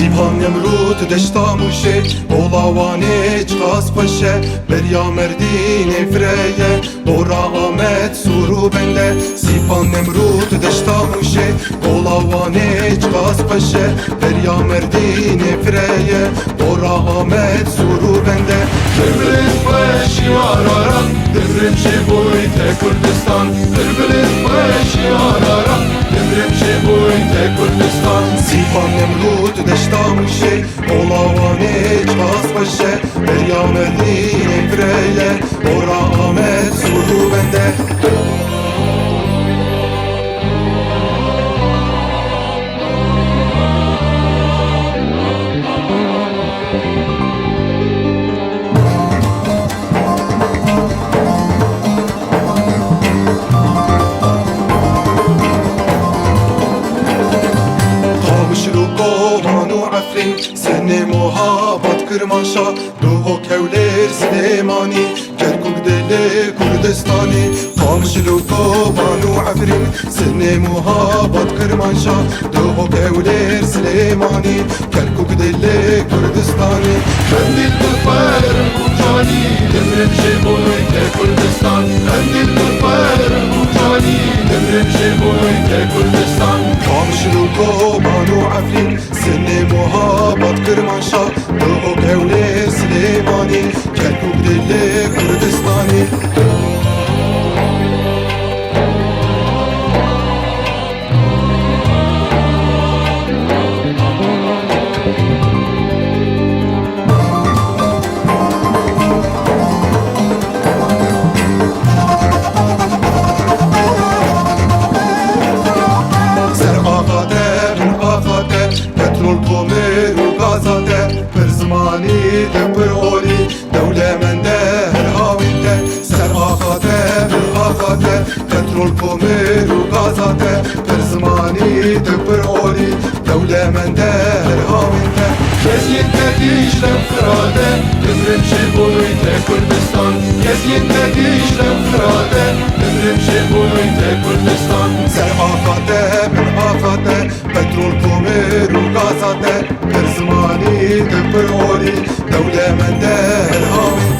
سیبان نمرود دشتا موشه اولاوانه چخاس پشه بریا مردین فریه دورا آمد سورو بنده سیبان نمرود دشتا موشه اولاوانه چخاس پشه بریا مردین فریه دورا آمد سورو بنده دربلت باشی آرارا دمرم شبوی ته کردستان دربلت باشی آرارا دمرم شبوی ته کردستان سیبان نمرود دشتا موشه اولاوانه چخاس پشه بریا مردین فریه دورا آمد سورو بنده سنه محبت کرمانشا دوه کولر سلیمانی کرکوک دل کردستانی قامشلو بانو عفرین سنه محبت کرمانشا دوه کولر سلیمانی کرکوک دل کردستانی قندیل برفرم کوچانی دمرم شبوی ته کردستان قندیل برفرم کوچانی دمرم شبوی ته کردستان قامشلو بانو عفرین سنه محبت کرمانشا دوه کولر سلیمانی کرکوک دل کردستانی پترول کومر و گازاده پر زمانی دبر اولی دوله منده هر هاوینده سر آخاته بر آخاته پترول کومر و گازاده پر زمانی دبر اولی دوله منده هر هاوینده Gezgin tedişlem kırade Dümrüm şeboy te Kurdistan Gezgin tedişlem kırade Dümrüm şeboy te Kurdistan سر آخاته بر آخاته پترول کومر و گازاده پر زمانی دبر اولی دوله منده هر هاوینده